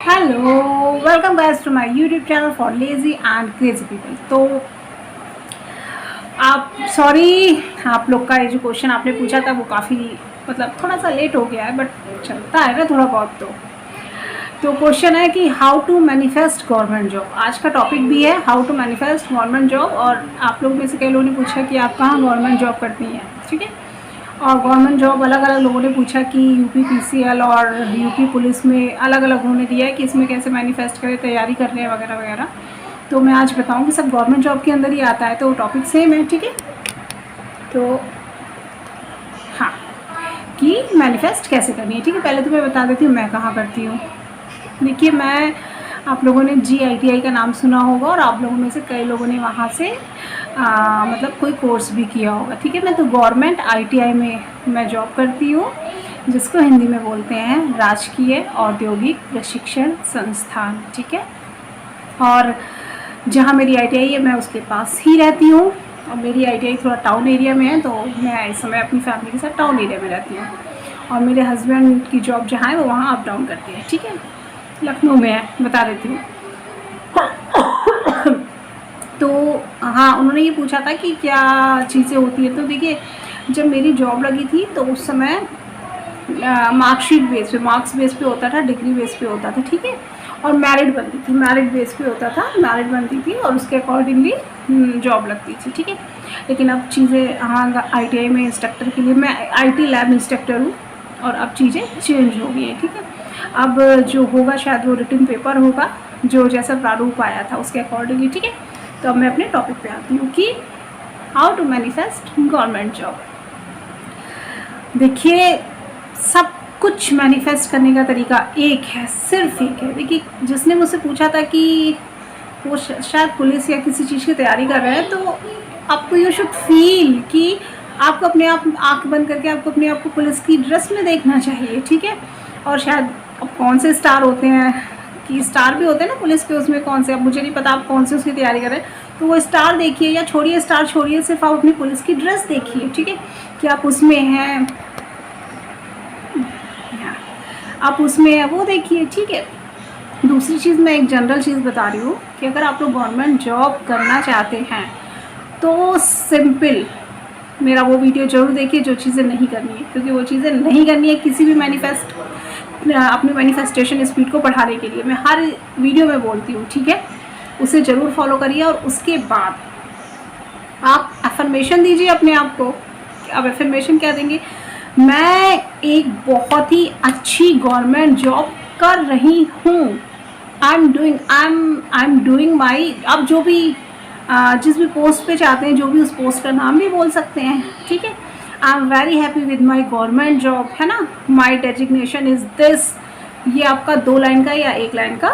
Hello, welcome back to my YouTube channel for lazy and crazy people. तो आप sorry, आप लोग का ये जो क्वेश्चन आपने पूछा था वो काफ़ी थोड़ा सा लेट हो गया है, बट चलता है ना थोड़ा बहुत। तो क्वेश्चन है कि how to manifest government job. आज का टॉपिक भी है how to manifest government job. और आप लोग में से कई लोगों ने पूछा कि आप कहाँ गवर्नमेंट जॉब करनी है, ठीक है। और गवर्नमेंट जॉब अलग अलग लोगों ने पूछा कि यूपी पीसीएल और यूपी पुलिस में अलग अलग उन्होंने दिया है कि इसमें कैसे मैनिफेस्ट करें, तैयारी कर रहे हैं वगैरह वगैरह। तो मैं आज बताऊंगी सब गवर्नमेंट जॉब के अंदर ही आता है, तो टॉपिक सेम है, ठीक है। तो हाँ, कि मैनिफेस्ट कैसे करनी है, ठीक है। पहले तो मैं बता देती हूँ मैं कहाँ करती हूँ। देखिए, मैं आप लोगों ने GITI का नाम सुना होगा और आप लोगों में से कई लोगों ने वहाँ से कोई कोर्स भी किया होगा, ठीक है। मैं तो गवर्नमेंट ITI में मैं जॉब करती हूँ, जिसको हिंदी में बोलते हैं राजकीय औद्योगिक प्रशिक्षण संस्थान, ठीक है। और जहाँ मेरी ITI है मैं उसके पास ही रहती हूँ। और मेरी ITI थोड़ा टाउन एरिया में है, तो मैं इस समय अपनी फैमिली के साथ टाउन एरिया में रहती हूँ। और मेरे हस्बैंड की जॉब जहाँ है वो वहाँ अप डाउन करती है, ठीक है। लखनऊ में है, बता देती हूँ। तो हाँ, उन्होंने ये पूछा था कि क्या चीज़ें होती है। तो देखिए, जब मेरी जॉब लगी थी तो उस समय मार्कशीट बेस पे, मार्क्स बेस पे होता था, डिग्री बेस पे होता था, ठीक है। और मेरिट बनती थी, मेरिट बेस पे होता था, मेरिट बनती थी और उसके अकॉर्डिंगली जॉब लगती थी, ठीक है। लेकिन अब चीज़ें हाँ, ITI में इंस्ट्रक्टर के लिए मैं IT लैब इंस्ट्रक्टर हूँ और अब चीज़ें चेंज हो गई हैं, ठीक है। अब जो होगा शायद वो रिटन पेपर होगा, जो जैसा प्रारूप आया था उसके अकॉर्डिंगली, ठीक है। तो अब मैं अपने टॉपिक पे आती हूँ कि how to manifest government job. देखिए, सब कुछ मैनिफेस्ट करने का तरीका एक है, सिर्फ एक है। देखिए, जिसने मुझसे पूछा था कि वो शायद पुलिस या किसी चीज़ की तैयारी कर रहे हैं, तो आपको यू शुड फील कि आपको अपने आप आँख बंद करके आपको अपने आप को पुलिस की ड्रेस में देखना चाहिए, ठीक है। और शायद अब कौन से स्टार होते हैं कि स्टार भी होते हैं ना पुलिस के, उसमें कौन से, अब मुझे नहीं पता आप कौन से उसकी तैयारी कर रहे हैं। तो वो स्टार देखिए, या छोड़िए स्टार छोड़िए, सिर्फ आप अपनी पुलिस की ड्रेस देखिए, ठीक है, कि आप उसमें हैं, आप उसमें है, वो देखिए, ठीक है। दूसरी चीज़, मैं एक जनरल चीज़ बता रही हूँ कि अगर आप लोग गवर्नमेंट जॉब करना चाहते हैं तो सिंपल मेरा वो वीडियो जरूर देखिए जो चीज़ें नहीं करनी है, क्योंकि वो चीज़ें नहीं करनी है किसी भी अपनी मैनिफेस्टेशन स्पीड को बढ़ाने के लिए। मैं हर वीडियो में बोलती हूँ, ठीक है। उसे ज़रूर फॉलो करिए और उसके बाद आप अफर्मेशन दीजिए अपने आप को। अब अफर्मेशन क्या देंगे? मैं एक बहुत ही अच्छी गवर्नमेंट जॉब कर रही हूँ, आई एम डूइंग माई, आप जो भी जिस भी पोस्ट पे चाहते हैं, जो भी उस पोस्ट का नाम भी बोल सकते हैं, ठीक है। I am very happy with my government job, है ना। माई डेजिग्नेशन इज़ दिस, ये आपका 2 लाइन का या 1 लाइन का,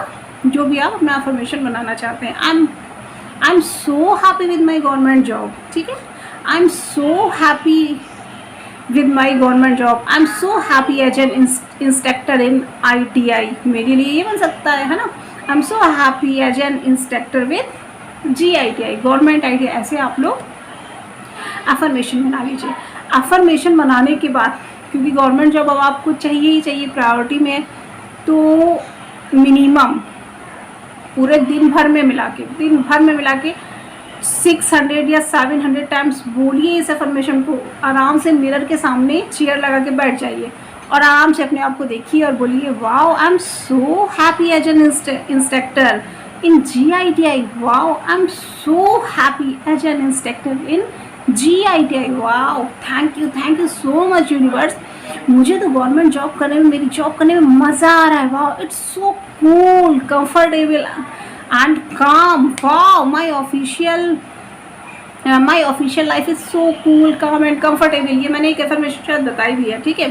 जो भी आप अपना अफर्मेशन बनाना चाहते हैं। आई am so happy with my government job, ठीक है। I am so happy with my government job, I'm so happy as an instructor in ITI, मेरे लिए ये बन सकता है ना। I'm so happy as an instructor with GITI, government ITI। ऐसे आप लोग अफर्मेशन बना लीजिए। अफर्मेशन बनाने के बाद, क्योंकि गवर्नमेंट जॉब अब आपको चाहिए ही चाहिए, प्रायोरिटी में, तो मिनिमम पूरे दिन भर में मिला के 600 या 700 टाइम्स बोलिए इस अफर्मेशन को। आराम से मिरर के सामने चेयर लगा के बैठ जाइए और आराम से अपने आप को देखिए और बोलिए, wow I am so happy as an instructor in GITI, wow I am so happy as an instructor in GITI, wow thank you so much universe. मुझे तो गवर्नमेंट जॉब करने में, मेरी जॉब करने में मज़ा आ रहा है, wow it's so cool, comfortable and calm, wow my official life is so cool, calm and comfortable। ये मैंने एक अफर्मेशन शायद बताई भी है, ठीक है।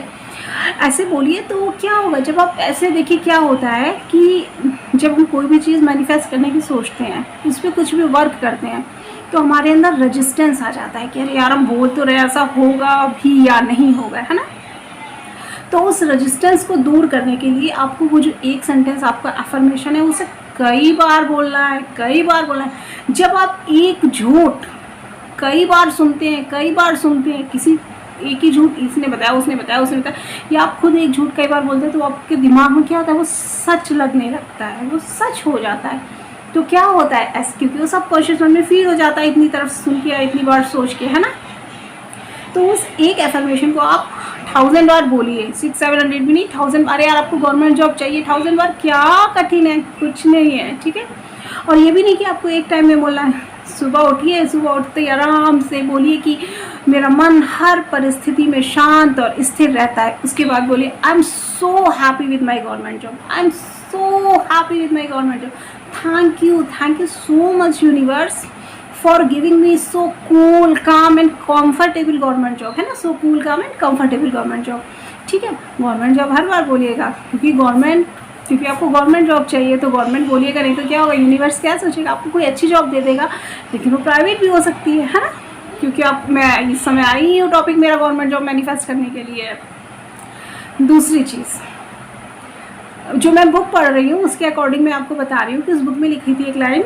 ऐसे बोलिए तो क्या होगा जब आप ऐसे देखिए, क्या होता है कि जब हम कोई भी चीज़ मैनिफेस्ट करने की सोचते हैं, उस पर कुछ भी वर्क करते हैं, तो हमारे अंदर रेजिस्टेंस आ जाता है कि अरे यार हम बोल तो रहे ऐसा होगा भी या नहीं होगा, है ना। तो उस रेजिस्टेंस को दूर करने के लिए आपको वो जो एक सेंटेंस आपका अफर्मेशन है उसे कई बार बोलना है। जब आप एक झूठ कई बार सुनते हैं किसी एक ही झूठ इसने बताया, उसने बताया, उसने बताया, या आप खुद एक झूठ कई बार बोलते हैं तो आपके दिमाग में क्या होता है, वो सच लगने लगता है, वो सच हो जाता है। तो क्या होता है ऐसे, क्योंकि वो सब कॉन्शियस माइंड में फील हो जाता है इतनी तरफ सुन के या इतनी बार सोच के, है ना। तो उस एक एफर्मेशन को आप 1000 बार बोलिए, 600-700 भी नहीं, 1000 बार। यार आपको गवर्नमेंट जॉब चाहिए, 1000 बार क्या कठिन है, कुछ नहीं है, ठीक है। और ये भी नहीं कि आपको एक टाइम में बोलना है। सुबह उठिए, सुबह उठते ही आराम से बोलिए कि मेरा मन हर परिस्थिति में शांत और स्थिर रहता है। उसके बाद बोलिए I am so happy with my government job, I am so happy with my government job, thank you so much universe for giving me so cool काम एंड कंफर्टेबल गवर्नमेंट जॉब, है ना, सो कूल काम and comfortable government job, ठीक है। Government job हर बार बोलिएगा, क्योंकि आपको government job चाहिए, तो गवर्नमेंट बोलिएगा, नहीं तो क्या होगा, यूनिवर्स क्या सोचेगा, आपको कोई अच्छी जॉब दे देगा, लेकिन वो प्राइवेट भी हो सकती है ना। क्योंकि मैं इस समय आई हूँ टॉपिक मेरा गवर्नमेंट जॉब मैनिफेस्ट करने के लिए। दूसरी चीज़ जो मैं बुक पढ़ रही हूँ उसके अकॉर्डिंग मैं आपको बता रही हूँ कि उस बुक में लिखी थी एक लाइन,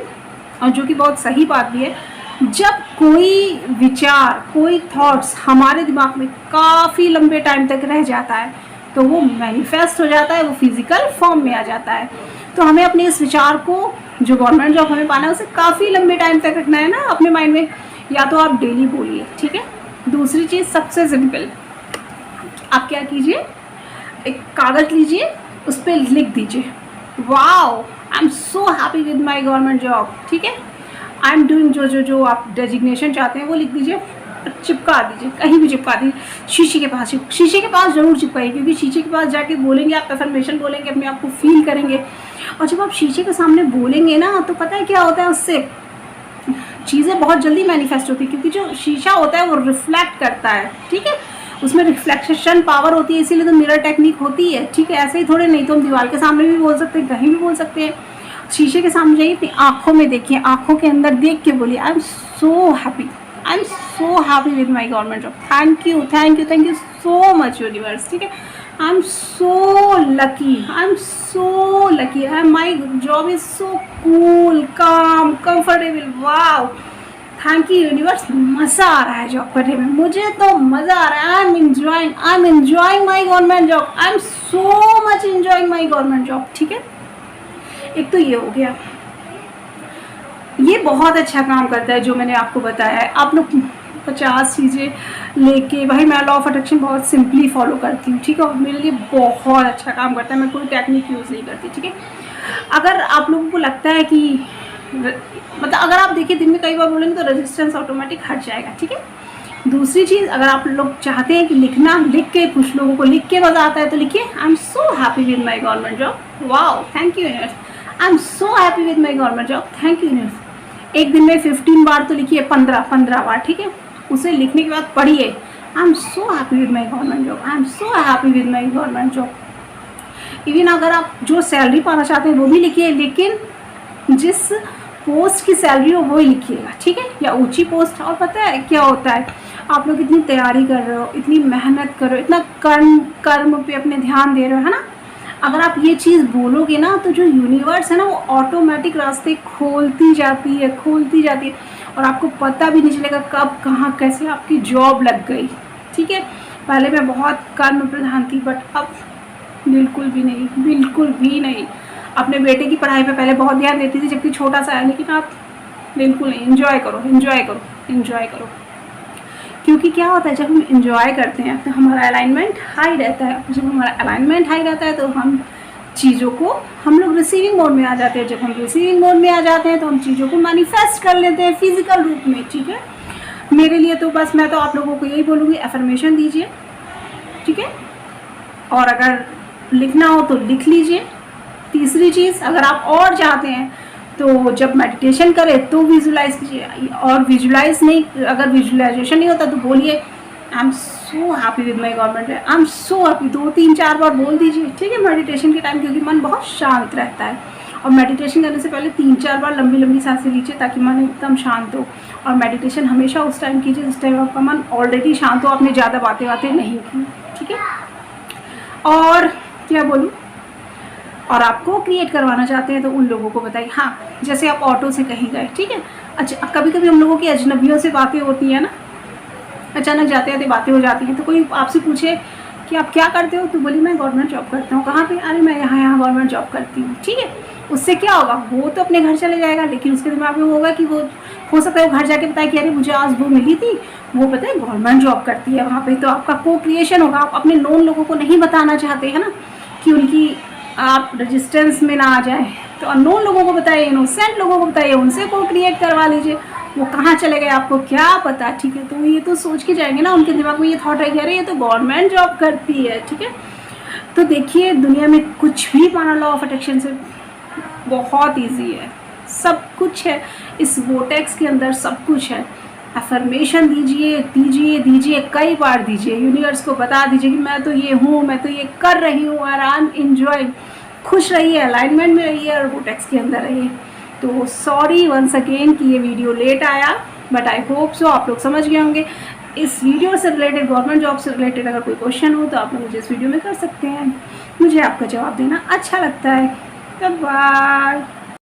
और जो कि बहुत सही बात भी है। जब कोई विचार, कोई थॉट्स हमारे दिमाग में काफ़ी लंबे टाइम तक रह जाता है तो वो मैनिफेस्ट हो जाता है, वो फिजिकल फॉर्म में आ जाता है। तो हमें अपने इस विचार को, जो गवर्नमेंट जॉब हमें पाना है, उसे काफ़ी लंबे टाइम तक रखना है ना अपने माइंड में। या तो आप डेली बोलिए, ठीक है। दूसरी चीज़ सबसे सिंपल, आप क्या कीजिए, एक कागज़ लीजिए, उस पर लिख दीजिए wow I am so happy with my government job, ठीक है। आई एम डूइंग जो आप डेजिग्नेशन चाहते हैं वो लिख दीजिए, चिपका दीजिए, कहीं भी चिपका दीजिए, शीशे के पास जरूर चिपकाइए, क्योंकि शीशे के पास जाके बोलेंगे, आप एफर्मेशन बोलेंगे, अपने आप को फील करेंगे। और जब आप शीशे के सामने बोलेंगे ना, तो पता है क्या होता है, उससे चीज़ें बहुत जल्दी मैनिफेस्ट होती है, क्योंकि जो शीशा होता है वो रिफ्लेक्ट करता है, ठीक है, उसमें रिफ्लेक्शन पावर होती है, इसीलिए तो मिरर टेक्निक होती है, ठीक है। ऐसे ही थोड़े, नहीं तो हम दीवार के सामने भी बोल सकते हैं, कहीं भी बोल सकते हैं। शीशे के सामने जाइए, अपनी आँखों में देखिए, आँखों के अंदर देख के बोलिए I am so happy with my government job, thank you so much universe, ठीक है। I am so lucky, my job is so cool, काम, comfortable, wow, thank you universe, मज़ा आ रहा है जॉब करने में, मुझे तो मज़ा आ रहा है, I am enjoying my government job, I am so much enjoying my government job, ठीक है। एक तो ये हो गया, ये बहुत अच्छा काम करता है जो मैंने आपको बताया है। आप लोग 50 चीज़ें लेके, भाई मैं लॉ ऑफ अट्रैक्शन बहुत सिंपली फॉलो करती हूँ, ठीक है, और मेरे लिए बहुत अच्छा काम करता है, मैं कोई टेक्निक यूज़ नहीं करती, ठीक है। अगर आप लोगों को लगता है कि मतलब अगर आप देखिए दिन में कई बार बोलेंगे तो रेजिस्टेंस ऑटोमेटिक हट जाएगा, ठीक है। दूसरी चीज़, अगर आप लोग चाहते हैं कि लिख के, कुछ लोगों को लिख के मज़ा आता है, तो लिखिए आई am so happy with my government job, wow thank you universe, I am so happy with my government job, thank you universe. एक दिन में 15 बार तो लिखिए, 15 बार, ठीक है। उसे लिखने के बाद पढ़िए आई am so happy with my government job, I am so happy with my government job. Even अगर आप जो सैलरी पाना चाहते हैं वो भी लिखिए, लेकिन जिस पोस्ट की सैलरी हो वो ही लिखिएगा, ठीक है, या ऊंची पोस्ट। और पता है क्या होता है, आप लोग इतनी तैयारी कर रहे हो, इतनी मेहनत कर रहे हो, इतना कर्म पे अपने ध्यान दे रहे हो, है ना। अगर आप ये चीज़ बोलोगे ना, तो जो यूनिवर्स है ना, वो ऑटोमेटिक रास्ते खोलती जाती है, और आपको पता भी नहीं चलेगा कब, कहाँ, कैसे आपकी जॉब लग गई, ठीक है। पहले मैं बहुत कर्म प्रधान थी, बट अब बिल्कुल भी नहीं। अपने बेटे की पढ़ाई पे पहले बहुत ध्यान देती थी जबकि छोटा सा है, लेकिन आप बिल्कुल नहीं। एंजॉय करो, क्योंकि क्या होता है, जब हम एंजॉय करते हैं तो हमारा अलाइनमेंट हाई रहता है। जब हमारा अलाइनमेंट हाई रहता है तो हम चीज़ों को, हम लोग रिसीविंग मोड में आ जाते हैं। जब हम रिसीविंग मोड में आ जाते हैं तो हम चीज़ों को मैनिफेस्ट कर लेते हैं फिजिकल रूप में, ठीक है। मेरे लिए तो बस, मैं तो आप लोगों को यही बोलूँगी, एफर्मेशन दीजिए, ठीक है, और अगर लिखना हो तो लिख लीजिए। तीसरी चीज़, अगर आप और चाहते हैं तो जब मेडिटेशन करें तो विजुलाइज कीजिए, और विजुलाइज नहीं, अगर विजुलाइजेशन नहीं होता तो बोलिए I am so happy with my government, I am so happy, 2-3-4 बार बोल दीजिए, ठीक है, मेडिटेशन के टाइम, क्योंकि मन बहुत शांत रहता है। और मेडिटेशन करने से पहले 3-4 बार लंबी सांसें लीजिए ताकि मन एकदम शांत हो। और मेडिटेशन हमेशा उस टाइम कीजिए जिस टाइम आपका मन ऑलरेडी शांत हो, आपने ज़्यादा बातें नहीं की, ठीक है। और क्या बोलूँ, और आपको क्रिएट करवाना चाहते हैं तो उन लोगों को बताइए। हाँ, जैसे आप ऑटो से कहीं गए, ठीक है, अच्छा, कभी कभी हम लोगों की अजनबियों से बातें होती हैं ना, अचानक जाते जाते बातें हो जाती हैं। तो कोई आपसे पूछे कि आप क्या करते हो, तो बोली मैं गवर्नमेंट जॉब करता हूँ। कहाँ पे? अरे मैं यहाँ गवर्नमेंट जॉब करती हूँ। ठीक है, उससे क्या होगा, वो तो अपने घर चले जाएगा, लेकिन उसके दिमाग में होगा कि वो हो सकता है वो घर जाके बताए कि अरे मुझे आज वो मिली थी, वो पता है गवर्नमेंट जॉब करती है वहाँ पे। तो आपका को क्रिएशन होगा। आप अपने नोन लोगों को नहीं बताना चाहते हैं ना, कि उनकी आप रजिस्टेंस में ना आ जाए, तो अननोन लोगों को बताइए, इनोसेंट लोगों को बताइए, उनसे को क्रिएट करवा लीजिए। वो कहाँ चले गए आपको क्या पता। ठीक है, तो ये तो सोच के जाएंगे ना, उनके दिमाग में ये थॉट है कि अरे ये तो गवर्नमेंट जॉब करती है। ठीक है, तो देखिए दुनिया में कुछ भी पाना लॉ ऑफ अट्रैक्शन से बहुत इजी है, सब कुछ है इस वोटेक्स के अंदर, सब कुछ है। अफर्मेशन दीजिए दीजिए दीजिए, कई बार दीजिए, यूनिवर्स को बता दीजिए कि मैं तो ये हूँ, मैं तो ये कर रही हूँ और आई एम एंजॉयिंग। खुश रहिए, अलाइनमेंट में रहिए और वोटेक्स के अंदर रहिए। तो सॉरी वंस अगेन कि ये वीडियो लेट आया, बट आई होप सो आप लोग समझ गए होंगे। इस वीडियो से रिलेटेड, गवर्नमेंट जॉब से रिलेटेड अगर कोई क्वेश्चन हो तो आप लोग मुझे इस वीडियो में कर सकते हैं, मुझे आपका जवाब देना अच्छा लगता है। बाय।